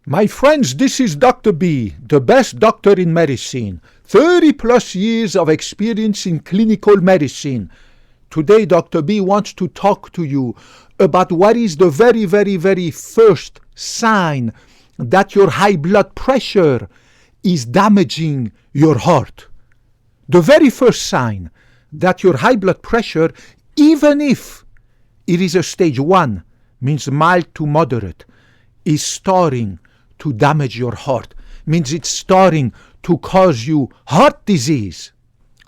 My friends, this is Dr. B, the best doctor in medicine. 30 plus years of experience in clinical medicine. Today, Dr. B wants to talk to you about what is the very first sign that your high blood pressure is damaging your heart. The very first sign that your high blood pressure, even if it is a stage 1, means mild to moderate, is starting to damage your heart, means it's starting to cause you heart disease.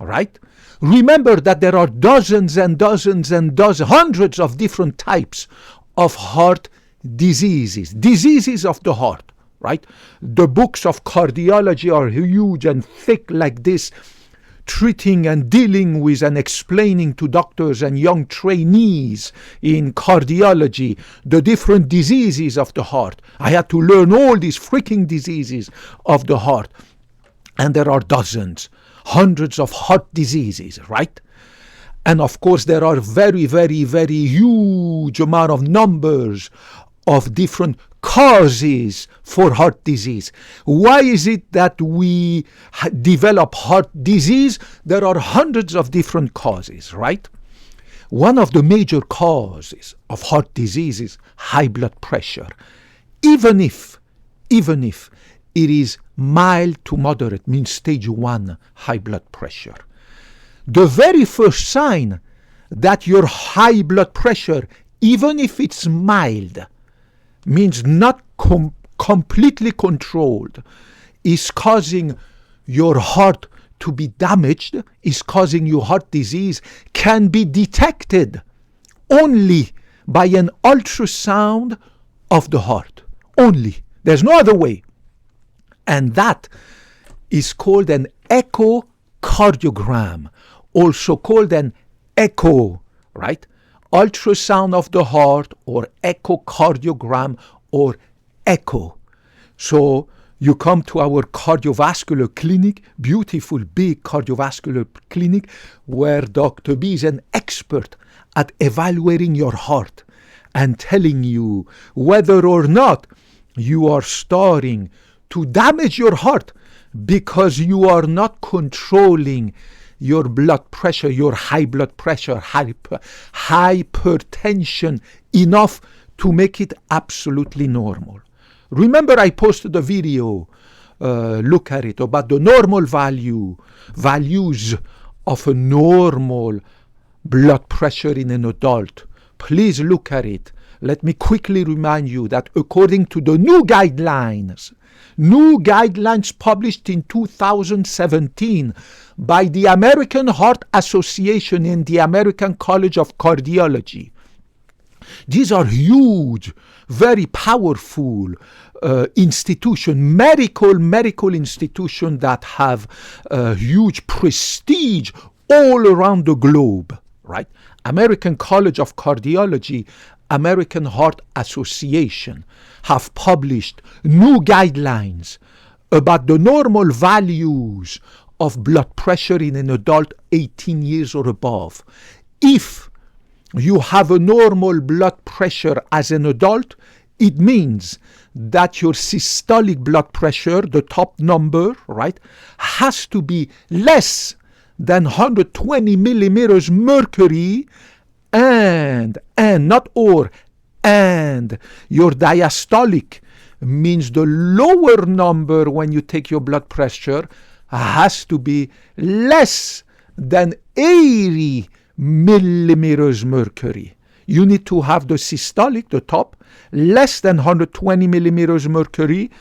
All right? Remember that there are dozens and dozens and dozens, hundreds of different types of heart diseases of the heart, right? The books of cardiology are huge and thick like this, treating and dealing with and explaining to doctors and young trainees in cardiology the different diseases of the heart. I had to learn all these freaking diseases of the heart. And there are dozens, hundreds of heart diseases, right? And of course, there are very huge amount of numbers of different causes for heart disease. Why is it that we develop heart disease? There are hundreds of different causes, right? One of the major causes of heart disease is high blood pressure. Even if it is mild to moderate, means stage 1 high blood pressure. The very first sign that your high blood pressure, even if it's mild, means not completely controlled, is causing your heart to be damaged, is causing you heart disease, can be detected only by an ultrasound of the heart. Only. There's no other way. And that is called an echocardiogram, also called an echo, right? Ultrasound of the heart, or echocardiogram, or echo. So you come to our cardiovascular clinic, beautiful big cardiovascular clinic, where Dr. B is an expert at evaluating your heart and telling you whether or not you are starting to damage your heart because you are not controlling your blood pressure, your high blood pressure, hypertension enough to make it absolutely normal. Remember, I posted a video, look at it, about the normal values of a normal blood pressure in an adult. Please look at it. Let me quickly remind you that according to the new guidelines published in 2017 by the American Heart Association and the American College of Cardiology. These are huge, very powerful medical institution that have huge prestige all around the globe, right? American College of Cardiology, American Heart Association have published new guidelines about the normal values of blood pressure in an adult 18 years or above. If you have a normal blood pressure as an adult, it means that your systolic blood pressure, the top number, right, has to be less than 120 millimeters mercury, and your diastolic, means the lower number when you take your blood pressure, has to be less than 80 millimeters mercury. You need to have the systolic, the top, less than 120 millimeters mercury,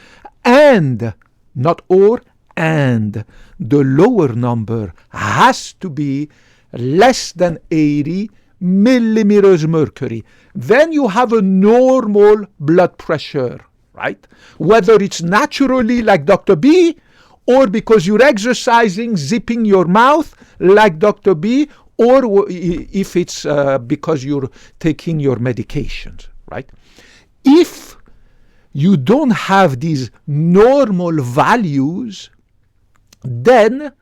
and the lower number has to be less than 80 millimeters mercury. Then you have a normal blood pressure, right? Whether it's naturally like Dr. B, or because you're exercising, zipping your mouth like Dr. B, or if it's because you're taking your medications, right? If you don't have these normal values, then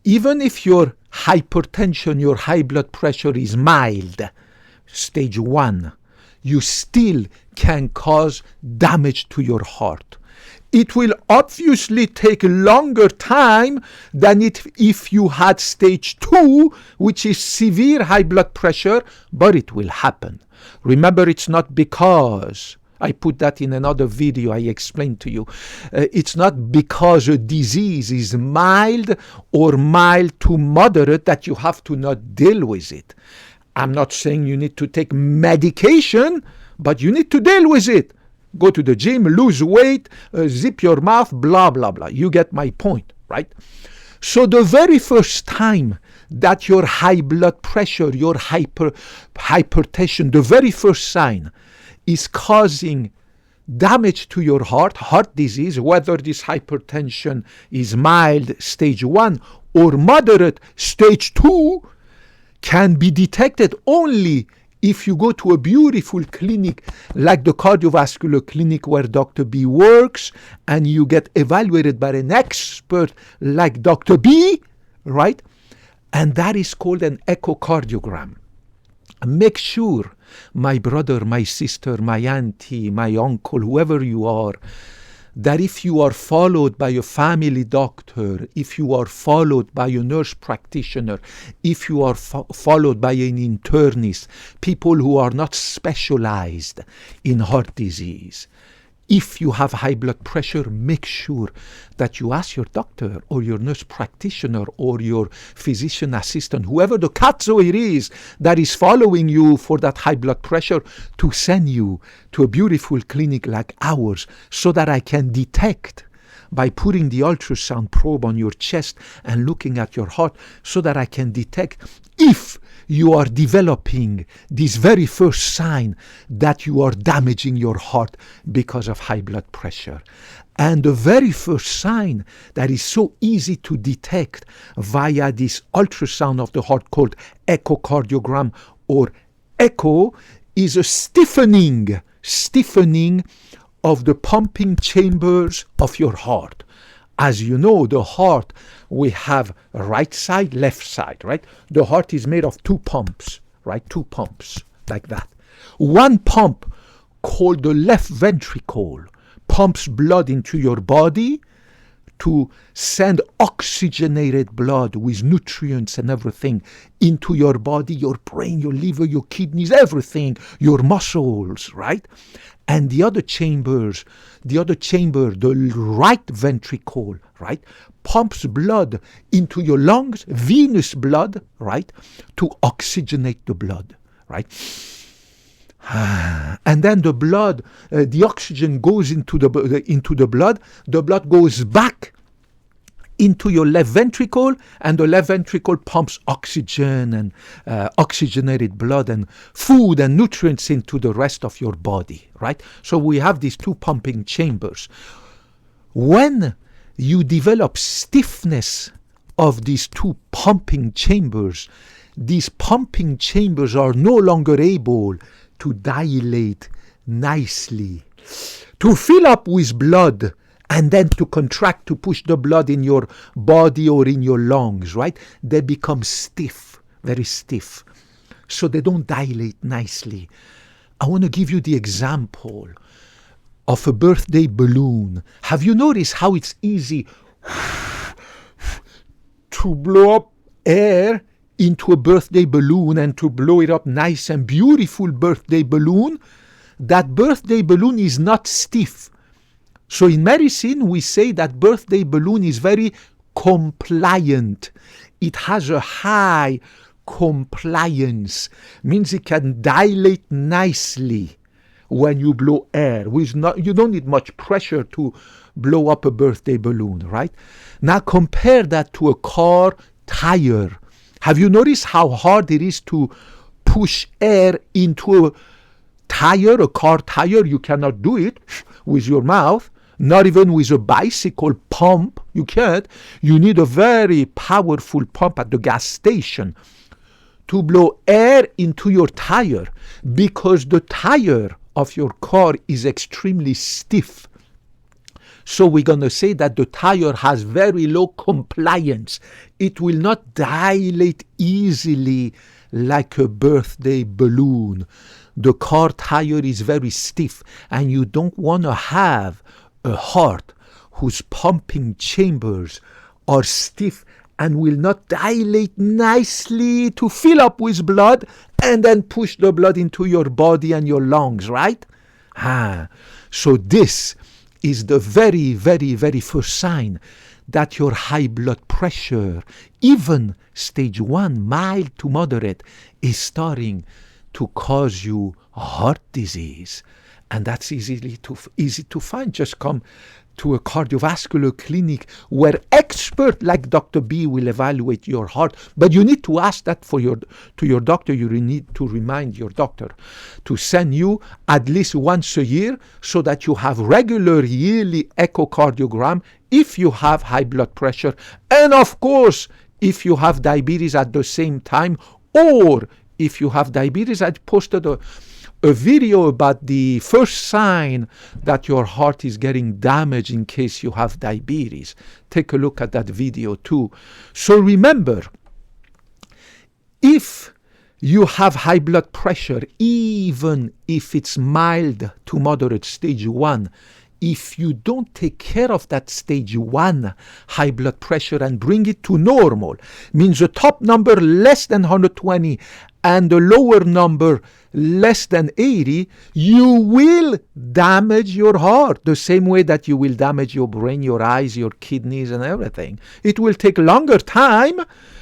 even if your hypertension, your high blood pressure is mild, stage 1, you still can cause damage to your heart. It will obviously take longer time than if you had stage 2, which is severe high blood pressure, but it will happen. Remember, it's not because, I put that in another video, I explained to you, it's not because a disease is mild or mild to moderate that you have to not deal with it. I'm not saying you need to take medication, but you need to deal with it. Go to the gym, lose weight, zip your mouth, blah, blah, blah. You get my point, right? So the very first time that your high blood pressure, your hypertension, the very first sign is causing damage to your heart disease, whether this hypertension is mild, stage 1, or moderate, stage 2, can be detected only if you go to a beautiful clinic like the cardiovascular clinic where Dr. B works, and you get evaluated by an expert like Dr. B, right? And that is called an echocardiogram. Make sure, my brother, my sister, my auntie, my uncle, whoever you are, that if you are followed by a family doctor, if you are followed by a nurse practitioner, if you are followed by an internist, people who are not specialized in heart disease, if you have high blood pressure, make sure that you ask your doctor or your nurse practitioner or your physician assistant, whoever the cazzo it is that is following you for that high blood pressure, to send you to a beautiful clinic like ours so that I can detect by putting the ultrasound probe on your chest and looking at your heart, so that I can detect if you are developing this very first sign that you are damaging your heart because of high blood pressure. And the very first sign that is so easy to detect via this ultrasound of the heart called echocardiogram or echo is a stiffening of the pumping chambers of your heart. As you know, the heart, we have right side, left side, right? The heart is made of 2 pumps, right? 2 pumps, like that. One pump, called the left ventricle, pumps blood into your body to send oxygenated blood with nutrients and everything into your body, your brain, your liver, your kidneys, everything, your muscles, right? And the other chamber, the right ventricle, right, pumps blood into your lungs, venous blood, right, to oxygenate the blood, right? And then the blood, the oxygen goes into the blood goes back into your left ventricle, and the left ventricle pumps oxygen and oxygenated blood and food and nutrients into the rest of your body, right? So we have these 2 pumping chambers. When you develop stiffness of these 2 pumping chambers, these pumping chambers are no longer able to dilate nicely, to fill up with blood, and then to contract, to push the blood in your body or in your lungs, right? They become stiff, very stiff. So they don't dilate nicely. I want to give you the example of a birthday balloon. Have you noticed how it's easy to blow up air into a birthday balloon and to blow it up nice and beautiful birthday balloon? That birthday balloon is not stiff. So in medicine, we say that birthday balloon is very compliant. It has a high compliance, means it can dilate nicely when you blow air. You don't need much pressure to blow up a birthday balloon, right? Now compare that to a car tire. Have you noticed how hard it is to push air into a tire, a car tire? You cannot do it with your mouth. Not even with a bicycle pump, you can't. You need a very powerful pump at the gas station to blow air into your tire, because the tire of your car is extremely stiff. So we're going to say that the tire has very low compliance. It will not dilate easily like a birthday balloon. The car tire is very stiff, and you don't want to have a heart whose pumping chambers are stiff and will not dilate nicely to fill up with blood and then push the blood into your body and your lungs, right? So this is the very, very, very first sign that your high blood pressure, even stage 1, mild to moderate, is starting to cause you heart disease. And that's easy to find. Just come to a cardiovascular clinic where expert like Dr. B will evaluate your heart. But you need to ask that to your doctor. You need to remind your doctor to send you at least once a year so that you have regular yearly echocardiogram if you have high blood pressure. And of course, if you have diabetes at the same time, or if you have diabetes, I posted a video about the first sign that your heart is getting damaged in case you have diabetes. Take a look at that video too. So remember, if you have high blood pressure, even if it's mild to moderate stage 1, if you don't take care of that stage 1 high blood pressure and bring it to normal, means the top number less than 120 and the lower number less than 80, you will damage your heart the same way that you will damage your brain, your eyes, your kidneys and everything. It will take longer time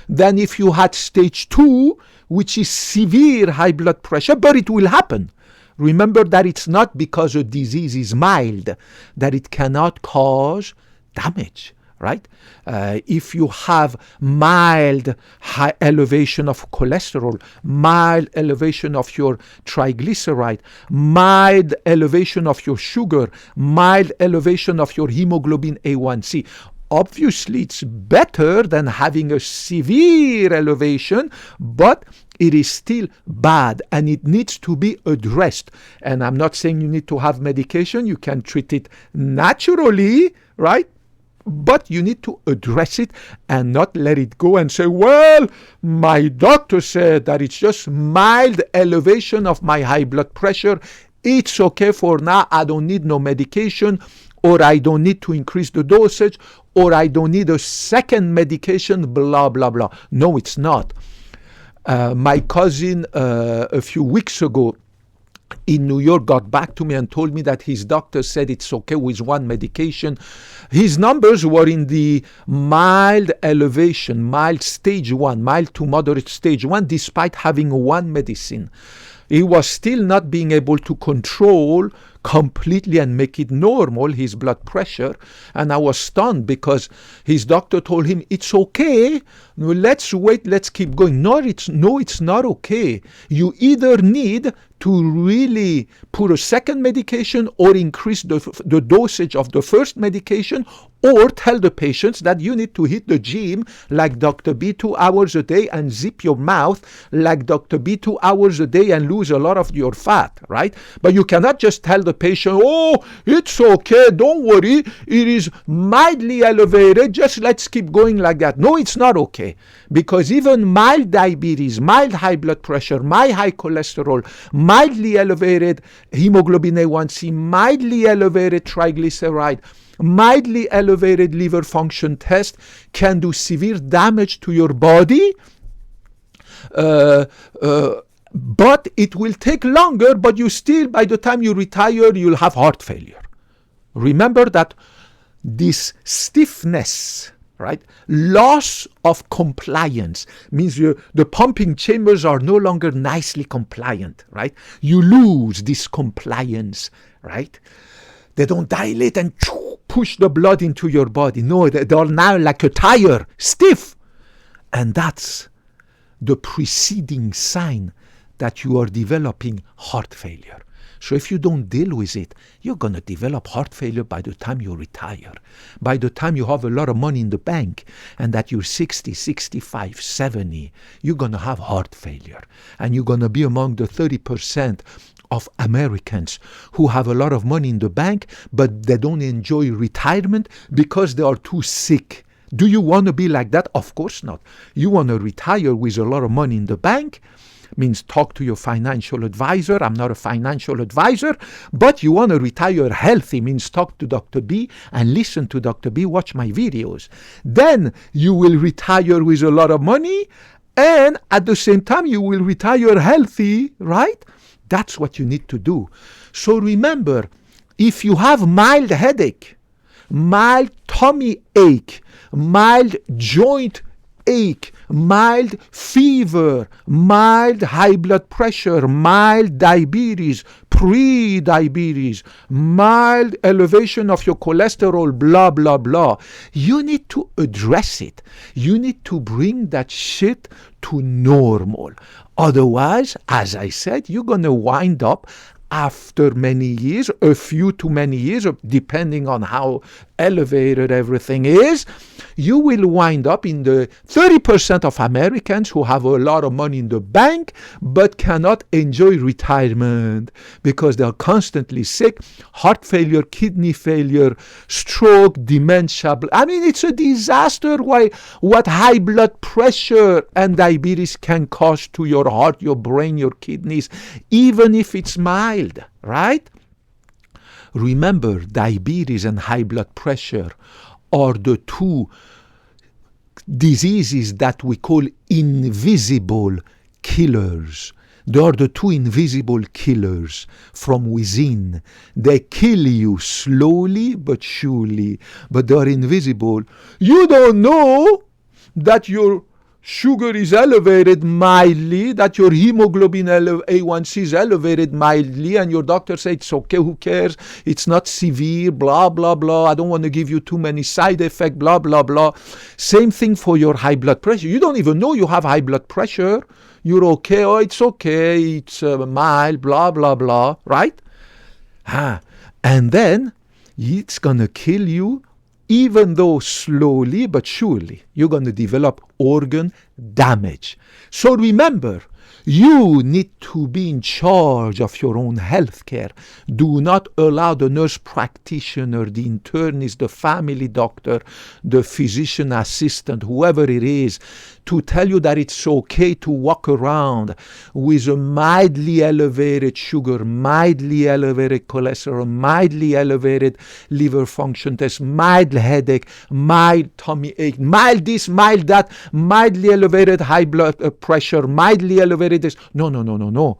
than if you had stage 2, which is severe high blood pressure, but it will happen. Remember that it's not because a disease is mild that it cannot cause damage, right? If you have mild high elevation of cholesterol, mild elevation of your triglyceride, mild elevation of your sugar, mild elevation of your hemoglobin A1C, obviously it's better than having a severe elevation, but it is still bad and it needs to be addressed. And I'm not saying you need to have medication. You can treat it naturally, right? But you need to address it and not let it go and say, well, my doctor said that it's just mild elevation of my high blood pressure. It's okay for now. I don't need no medication, or I don't need to increase the dosage, or I don't need a second medication, blah, blah, blah. No, it's not. My cousin a few weeks ago in New York got back to me and told me that his doctor said it's okay with one medication. His numbers were in the mild elevation, mild stage 1, mild to moderate stage 1, despite having one medicine. He was still not being able to control completely and make it normal, his blood pressure. And I was stunned because his doctor told him, it's okay, let's wait, let's keep going. No, it's not okay. You either need to really put a second medication or increase the dosage of the first medication, or tell the patients that you need to hit the gym like Dr. B 2 hours a day and zip your mouth like Dr. B 2 hours a day and lose a lot of your fat, right? But you cannot just tell the patient, oh, it's okay, don't worry, it is mildly elevated, just let's keep going like that. No, it's not okay, because even mild diabetes, mild high blood pressure, mild high cholesterol, mildly elevated hemoglobin A1C, mildly elevated triglyceride, mildly elevated liver function test can do severe damage to your body, but it will take longer, but you still, by the time you retire, you'll have heart failure. Remember that this stiffness, right, loss of compliance means the pumping chambers are no longer nicely compliant, right? You lose this compliance, right? They don't dilate and push the blood into your body. No, they're now like a tire, stiff. And that's the preceding sign that you are developing heart failure. So if you don't deal with it, you're going to develop heart failure by the time you retire. By the time you have a lot of money in the bank and that you're 60, 65, 70, you're going to have heart failure. And you're going to be among the 30% of Americans who have a lot of money in the bank, but they don't enjoy retirement because they are too sick. Do you want to be like that? Of course not. You want to retire with a lot of money in the bank, means talk to your financial advisor. I'm not a financial advisor, but you want to retire healthy, means talk to Dr. B and listen to Dr. B, watch my videos. Then you will retire with a lot of money, and at the same time you will retire healthy, right? That's what you need to do. So remember, if you have mild headache, mild tummy ache, mild joint ache, mild fever, mild high blood pressure, mild diabetes, pre-diabetes, mild elevation of your cholesterol, blah, blah, blah, you need to address it. You need to bring that shit to normal. Otherwise, as I said, you're going to wind up after many years, a few too many years, depending on how elevated everything is, you will wind up in the 30% of Americans who have a lot of money in the bank but cannot enjoy retirement because they are constantly sick, heart failure, kidney failure, stroke, dementia. I mean, it's a disaster what high blood pressure and diabetes can cause to your heart, your brain, your kidneys, even if it's mild, right? Remember, diabetes and high blood pressure are the two diseases that we call invisible killers. They are the two invisible killers from within. They kill you slowly but surely, but they are invisible. You don't know that your sugar is elevated mildly, that your hemoglobin A1C is elevated mildly, and your doctor says it's okay, who cares, it's not severe, blah, blah, blah, I don't want to give you too many side effects, blah, blah, blah. Same thing for your high blood pressure. You don't even know you have high blood pressure. You're okay, oh, it's okay, it's mild, blah, blah, blah, right? And then it's going to kill you, even though slowly but surely. You're going to develop organ damage. So remember, you need to be in charge of your own health care. Do not allow the nurse practitioner, the internist, the family doctor, the physician assistant, whoever it is, to tell you that it's okay to walk around with a mildly elevated sugar, mildly elevated cholesterol, mildly elevated liver function test, mild headache, mild tummy ache, mild this, mild that, mildly elevated high blood pressure, mildly elevated this. No.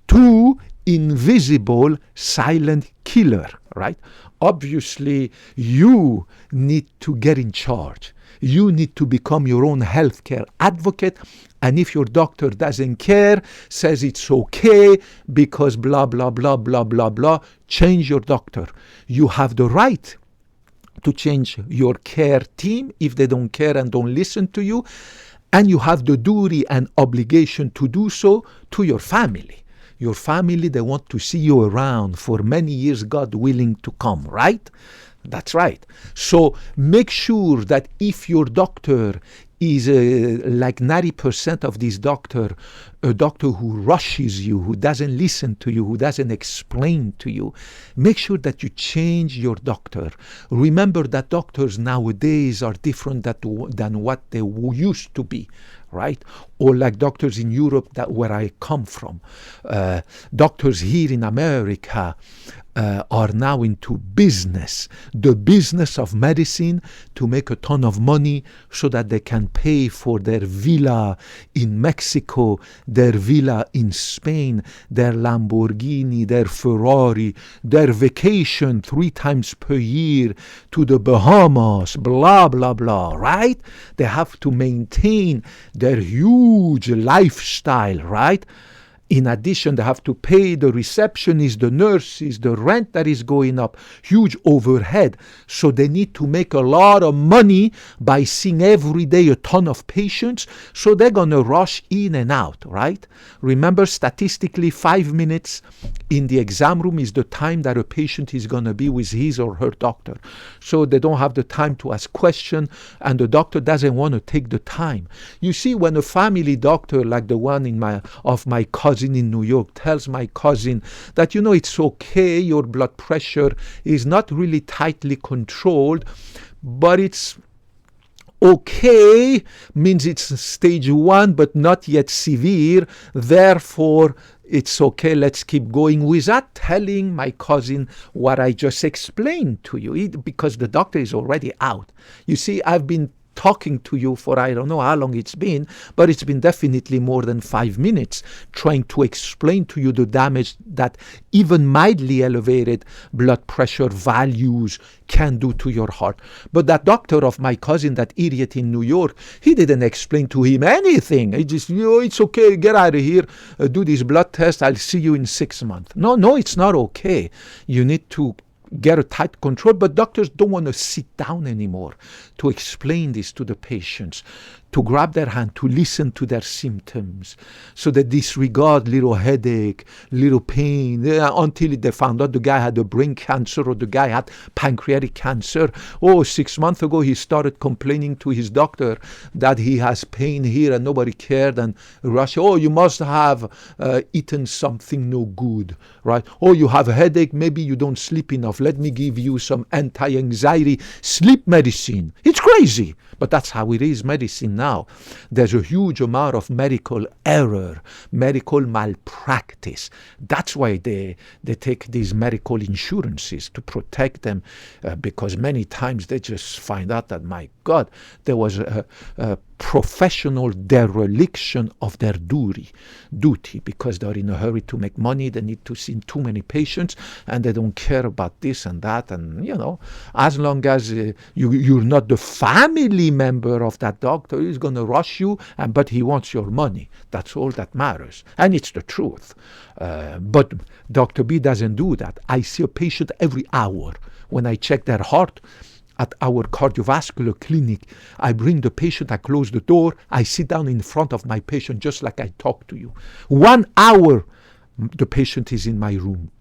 Two invisible silent killer, right? Obviously, you need to get in charge. You need to become your own healthcare advocate. And if your doctor doesn't care, says it's okay because blah, blah, blah, blah, blah, blah, change your doctor. You have the right to change your care team if they don't care and don't listen to you. And you have the duty and obligation to do so to your family. Your family, they want to see you around for many years, God willing, to come, right? That's right. So make sure that if your doctor is like 90% of this doctor, a doctor who rushes you, who doesn't listen to you, who doesn't explain to you, make sure that you change your doctor. Remember that doctors nowadays are different than what they used to be, right? Or like doctors in Europe, where I come from. Doctors here in America are now into business, the business of medicine, to make a ton of money so that they can pay for their villa in Mexico, their villa in Spain, their Lamborghini, their Ferrari, their vacation 3 times per year to the Bahamas, blah, blah, blah, right? They have to maintain their huge lifestyle, right? In addition, they have to pay the receptionists, the nurses, the rent that is going up, huge overhead. So they need to make a lot of money by seeing every day a ton of patients. So they're going to rush in and out, right? Remember, statistically, 5 minutes in the exam room is the time that a patient is going to be with his or her doctor. So they don't have the time to ask questions, and the doctor doesn't want to take the time. You see, when a family doctor like the one of my cousin in New York tells my cousin that, you know, it's okay, your blood pressure is not really tightly controlled, but it's okay means it's stage 1 but not yet severe, therefore it's okay, let's keep going, without telling my cousin what I just explained to you, because the doctor is already out. You see, I've been talking to you for I don't know how long it's been, but it's been definitely more than 5 minutes trying to explain to you the damage that even mildly elevated blood pressure values can do to your heart. But that doctor of my cousin, that idiot in New York, he didn't explain to him anything. He just, it's okay, get out of here, do this blood test, I'll see you in 6 months. No, it's not okay. You need to get a tight control, but doctors don't want to sit down anymore to explain this to the patients, to grab their hand, to listen to their symptoms, so they disregard little headache, little pain, until they found out the guy had a brain cancer or the guy had pancreatic cancer. 6 months ago he started complaining to his doctor that he has pain here and nobody cared, and rush, you must have eaten something no good, right? You have a headache, maybe you don't sleep enough, let me give you some anti-anxiety sleep medicine. It's crazy, but that's how it is, medicine now. There's a huge amount of medical error, medical malpractice. That's why they take these medical insurances to protect them, because many times they just find out that, my God, there was a professional dereliction of their duty, because they're in a hurry to make money, they need to see too many patients, and they don't care about this and that. And as long as you're not the family member of that doctor, he's going to rush you, but he wants your money. That's all that matters, and it's the truth. But Dr. B doesn't do that. I see a patient every hour. When I check their heart at our cardiovascular clinic, I bring the patient, I close the door, I sit down in front of my patient just like I talk to you. 1 hour, the patient is in my room.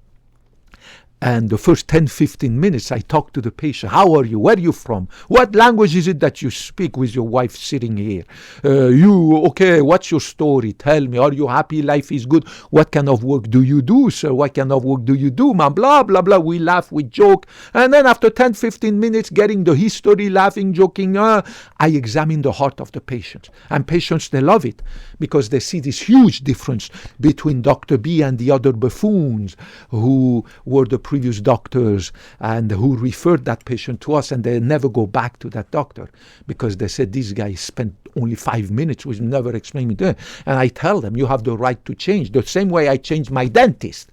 And the first 10-15 minutes, I talk to the patient. How are you? Where are you from? What language is it that you speak with your wife sitting here? Okay, what's your story? Tell me. Are you happy? Life is good. What kind of work do you do, sir? What kind of work do you do, man? Blah, blah, blah. We laugh, we joke. And then after 10-15 minutes, getting the history, laughing, joking, I examine the heart of the patient. And patients, they love it because they see this huge difference between Dr. B and the other buffoons who were the previous doctors and who referred that patient to us, and they never go back to that doctor because they said this guy spent only 5 minutes, which never explained me that. And I tell them, you have the right to change, the same way I changed my dentist.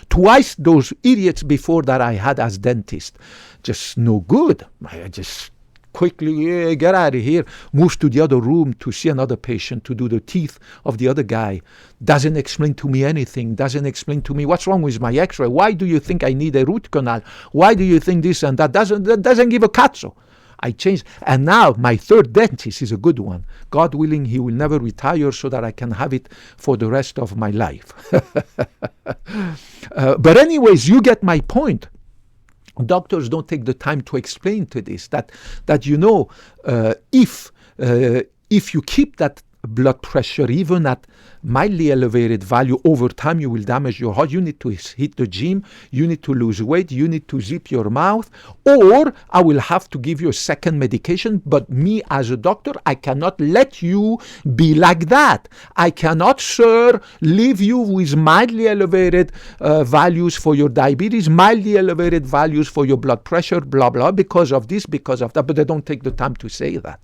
Twice those idiots before that I had as dentist, just no good. I just quickly get out of here, moves to the other room to see another patient, to do the teeth of the other guy. Doesn't explain to me anything, doesn't explain to me what's wrong with my x-ray. Why do you think I need a root canal? Why do you think this and that? Doesn't give a cazzo. I changed. And now my third dentist is a good one. God willing, he will never retire so that I can have it for the rest of my life. But anyways, you get my point. Doctors don't take the time to explain to this that if you keep that blood pressure even at mildly elevated value, over time you will damage your heart. You need to hit the gym, you need to lose weight, you need to zip your mouth, or I will have to give you a second medication. But me as a doctor, I cannot let you be like that. I cannot, sir, leave you with mildly elevated values for your diabetes, mildly elevated values for your blood pressure, blah blah, because of this, because of that. But they don't take the time to say that.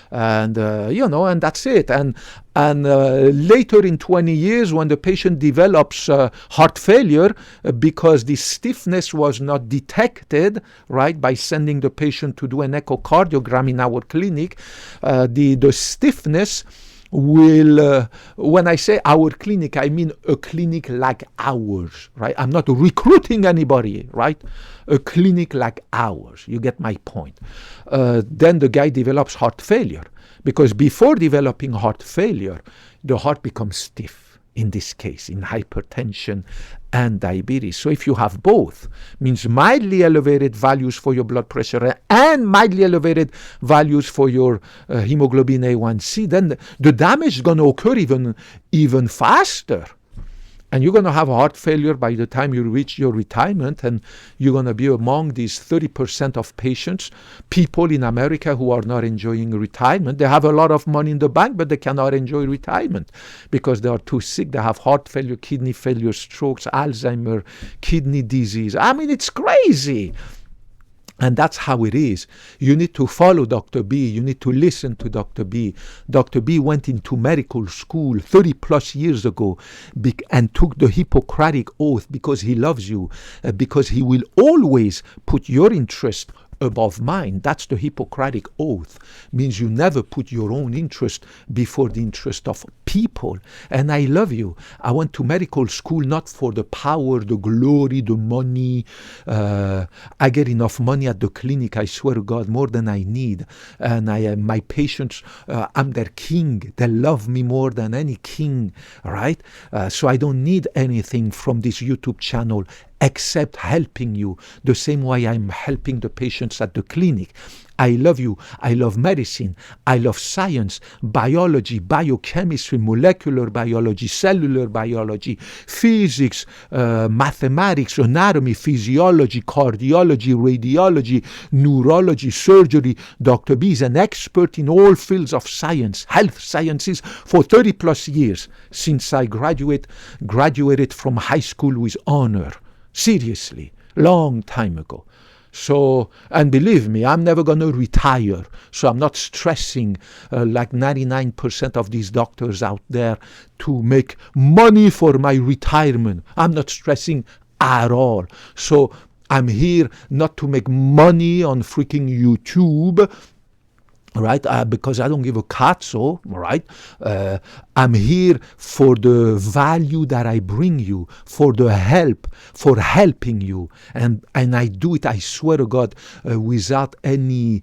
And and that's it. And later in 20 years, when the patient develops heart failure because the stiffness was not detected, right, by sending the patient to do an echocardiogram in our clinic, the stiffness will, when I say our clinic, I mean a clinic like ours, right? I'm not recruiting anybody, right? A clinic like ours. You get my point. Then the guy develops heart failure, because before developing heart failure, the heart becomes stiff. In this case, in hypertension and diabetes. So if you have both, means mildly elevated values for your blood pressure and mildly elevated values for your hemoglobin A1C, then the damage is going to occur even faster. And you're going to have heart failure by the time you reach your retirement, and you're going to be among these 30% of people in America who are not enjoying retirement. They have a lot of money in the bank, but they cannot enjoy retirement because they are too sick. They have heart failure, kidney failure, strokes, Alzheimer, kidney disease. I mean, it's crazy. And that's how it is. You need to follow Dr. B. You need to listen to Dr. B. Dr. B went into medical school 30 plus years ago and took the Hippocratic Oath because he loves you, because he will always put your interest above mine. That's the Hippocratic Oath. Means you never put your own interest before the interest of people. And I love you. I went to medical school not for the power, the glory, the money. I get enough money at the clinic, I swear to God, more than I need. And my patients, I'm their king. They love me more than any king, right? So I don't need anything from this YouTube channel except helping you, the same way I'm helping the patients at the clinic. I love you. I love medicine. I love science, biology, biochemistry, molecular biology, cellular biology, physics, mathematics, anatomy, physiology, cardiology, radiology, neurology, surgery. Dr. B is an expert in all fields of science, health sciences, for 30 plus years since I graduated from high school with honor. Seriously, long time ago. So, and believe me, I'm never going to retire. So I'm not stressing like 99% of these doctors out there to make money for my retirement. I'm not stressing at all. So I'm here not to make money on freaking YouTube, right? Because I don't give a cazzo, right? I'm here for the value that I bring you, for the help, for helping you. And I do it, I swear to God, without any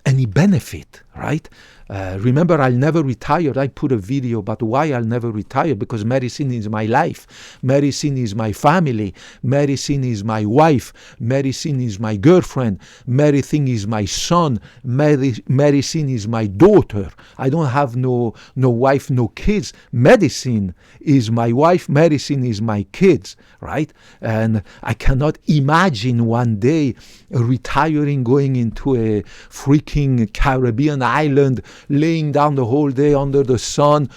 benefit, right? Remember, I'll never retire. I put a video about why I'll never retire, because medicine is my life. Medicine is my family. Medicine is my wife. Medicine is my girlfriend. Medicine is my son. Medicine is my daughter. I don't have no wife, no kids. Medicine is my wife. Medicine is my kids, right? And I cannot imagine one day retiring, going into a freaking Caribbean island, laying down the whole day under the sun,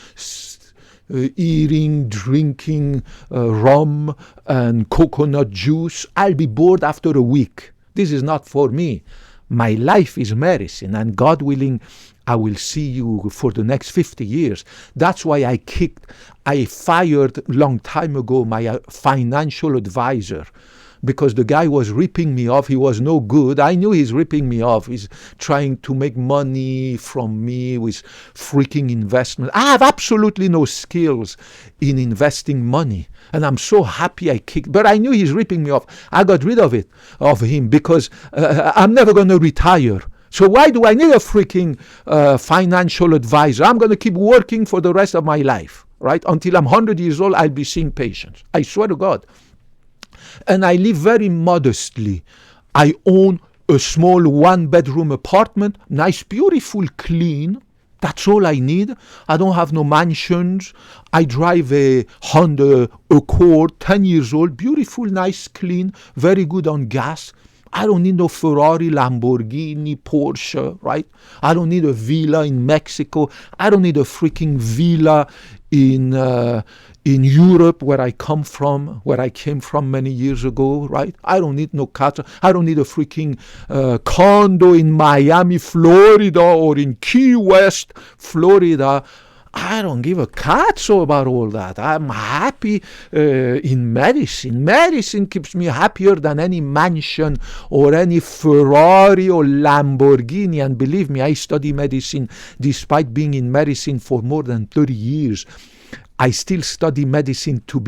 eating, drinking rum and coconut juice. I'll be bored after a week. This is not for me. My life is medicine, and God willing, I will see you for the next 50 years. That's why I fired long time ago my financial advisor, because the guy was ripping me off. He was no good. I knew he's ripping me off. He's trying to make money from me with freaking investment. I have absolutely no skills in investing money. And I'm so happy I kicked. But I knew he's ripping me off. I got rid of him, because I'm never going to retire. So why do I need a freaking financial advisor? I'm going to keep working for the rest of my life, right? Until I'm 100 years old, I'll be seeing patients. I swear to God. And I live very modestly. I own a small 1-bedroom apartment, nice, beautiful, clean. That's all I need. I don't have no mansions. I drive a Honda Accord, 10 years old, beautiful, nice, clean, very good on gas. I don't need no Ferrari, Lamborghini, Porsche, right? I don't need a villa in Mexico. I don't need a freaking villa in Europe, where I came from many years ago, right? I don't need no car. I don't need a freaking condo in Miami, Florida, or in Key West, Florida. I don't give a cazzo about all that. I'm happy in medicine. Medicine keeps me happier than any mansion or any Ferrari or Lamborghini. And believe me, I study medicine despite being in medicine for more than 30 years. I still study medicine to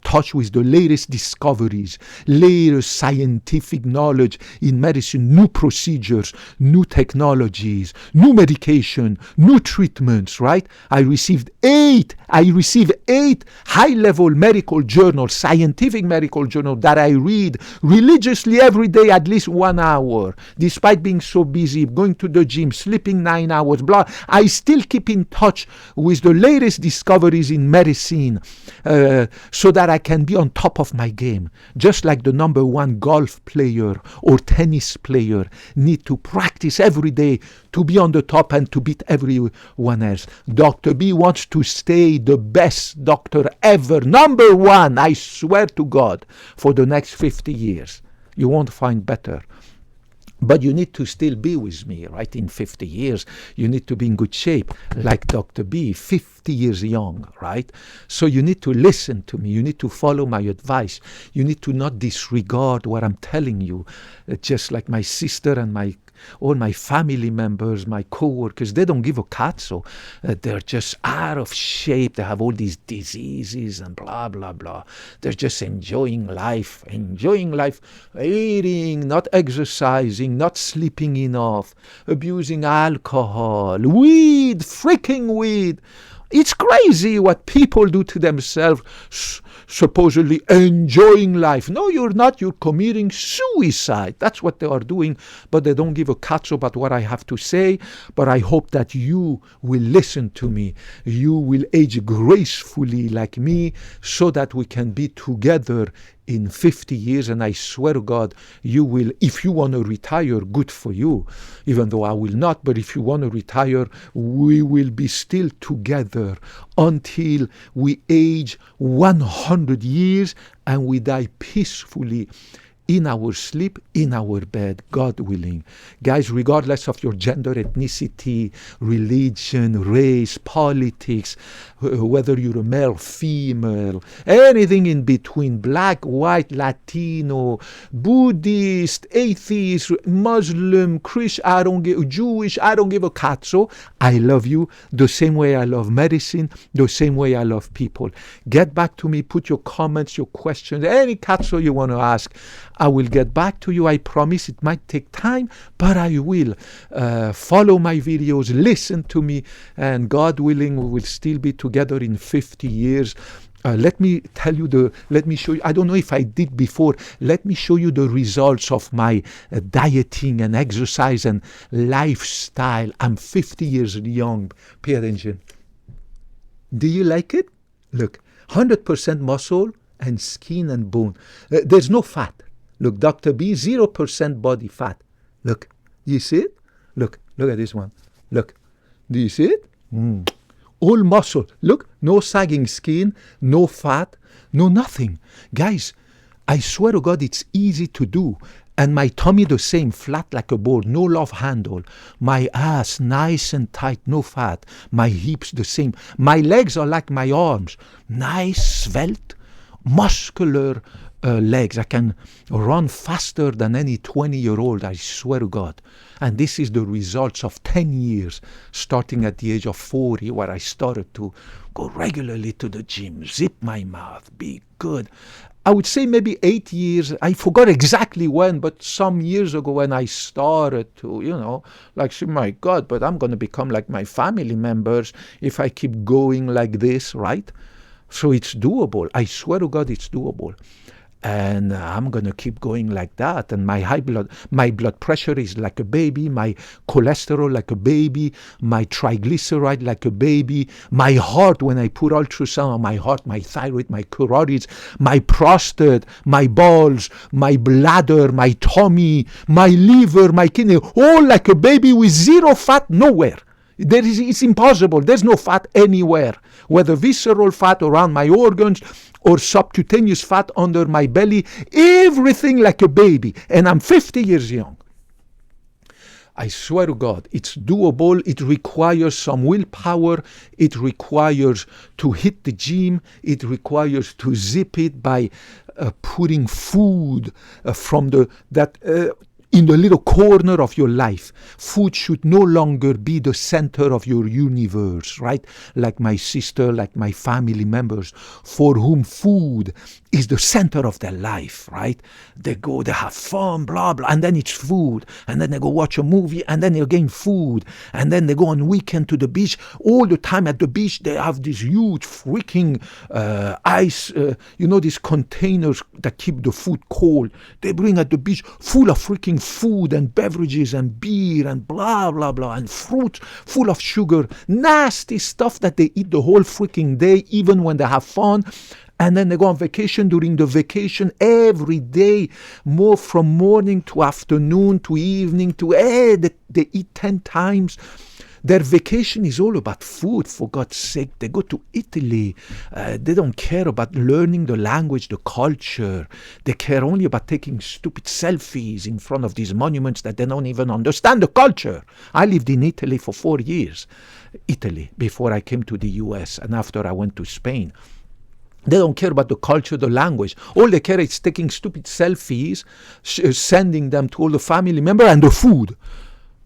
touch with the latest discoveries, latest scientific knowledge in medicine, new procedures, new technologies, new medication, new treatments, right? I received eight high-level medical journals, scientific medical journals that I read religiously every day, at least 1 hour. Despite being so busy, going to the gym, sleeping 9 hours, blah, I still keep in touch with the latest discoveries in medicine so that I can be on top of my game. Just like the number one golf player or tennis player need to practice every day to be on the top and to beat everyone else. Dr. B wants to stay the best doctor ever, number one, I swear to God, for the next 50 years. You won't find better. But you need to still be with me, right? In 50 years, you need to be in good shape, like Dr. B, 50 years young, right? So you need to listen to me. You need to follow my advice. You need to not disregard what I'm telling you. Just like my sister and all my family members, my co-workers, they don't give a cat, so they're just out of shape. They have all these diseases and blah, blah, blah. They're just enjoying life, eating, not exercising, not sleeping enough, abusing alcohol, weed, freaking weed. It's crazy what people do to themselves, supposedly enjoying life. No, you're not. You're committing suicide. That's what they are doing, but they don't give a catch about what I have to say. But I hope that you will listen to me. You will age gracefully like me so that we can be together in 50 years, and I swear to God, you will, if you want to retire, good for you, even though I will not, but if you want to retire, we will be still together until we age 100 years and we die peacefully in our sleep, in our bed, God willing. Guys, regardless of your gender, ethnicity, religion, race, politics, whether you're a male, female, anything in between, black, white, Latino, Buddhist, atheist, Muslim, Christian, Jewish, I don't give a cazzo. I love you the same way I love medicine, the same way I love people. Get back to me, put your comments, your questions, any cazzo you want to ask. I will get back to you. I promise it might take time, but I will. Follow my videos, listen to me, and God willing, we will still be together in 50 years. Let me show you, I don't know if I did before, let me show you the results of my dieting and exercise and lifestyle. I'm 50 years young. Pay attention. Do you like it? Look, 100% muscle and skin and bone. There's no fat. Look, Dr. B, 0% body fat. Look, you see it? Look at this one. Look, do you see it? All muscle. Look, no sagging skin, no fat, no nothing. Guys, I swear to God, it's easy to do. And my tummy the same, flat like a board, no love handle. My ass nice and tight, no fat. My hips the same. My legs are like my arms, nice, svelte, muscular legs. I can run faster than any 20-year-old, I swear to God. And this is the results of 10 years, starting at the age of 40, where I started to go regularly to the gym, zip my mouth, be good. I would say maybe 8 years. I forgot exactly when, but some years ago when I started to, say, my God, but I'm going to become like my family members if I keep going like this, right? So it's doable. I swear to God, it's doable. And I'm going to keep going like that. And my blood pressure is like a baby, my cholesterol like a baby, my triglyceride like a baby, my heart, when I put ultrasound on my heart, my thyroid, my carotids, my prostate, my balls, my bladder, my tummy, my liver, my kidney, all like a baby with zero fat nowhere. It's impossible. There's no fat anywhere, whether visceral fat around my organs or subcutaneous fat under my belly, everything like a baby. And I'm 50 years young. I swear to God, it's doable. It requires some willpower. It requires to hit the gym. It requires to zip it by putting food from in the little corner of your life. Food should no longer be the center of your universe, right? Like my sister, like my family members, for whom food is the center of their life, right? They go, they have fun, blah, blah, and then it's food. And then they go watch a movie, and then again food. And then they go on weekend to the beach. All the time at the beach, they have these huge freaking ice, these containers that keep the food cold. They bring at the beach full of freaking food and beverages and beer and blah, blah, blah, and fruit full of sugar. Nasty stuff that they eat the whole freaking day, even when they have fun. And then they go on vacation. During the vacation, every day, more from morning to afternoon to evening they eat 10 times. Their vacation is all about food, for God's sake. They go to Italy. They don't care about learning the language, the culture. They care only about taking stupid selfies in front of these monuments that they don't even understand the culture. I lived in Italy for 4 years, before I came to the US and after I went to Spain. They don't care about the culture, the language. All they care is taking stupid selfies, sending them to all the family members, and the food.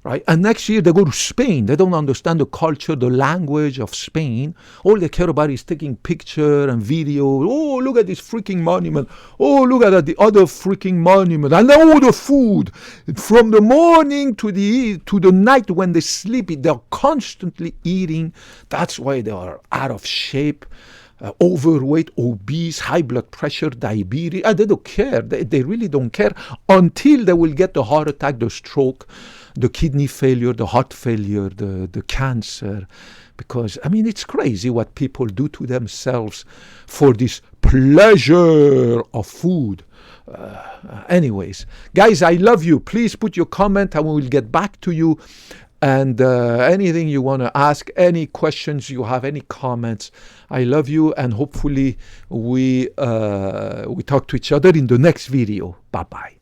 Right? And next year they go to Spain. They don't understand the culture, the language of Spain. All they care about is taking picture and video. Oh, look at this freaking monument. Oh, look at the other freaking monument. And then all the food. From the morning to the night when they sleep, they're constantly eating. That's why they are out of shape. Overweight, obese, high blood pressure, diabetes. They don't care. They really don't care until they will get the heart attack, the stroke, the kidney failure, the heart failure, the cancer. Because, it's crazy what people do to themselves for this pleasure of food. Anyways, guys, I love you. Please put your comment and we will get back to you. And anything you want to ask, any questions you have, any comments, I love you. And hopefully we talk to each other in the next video. Bye-bye.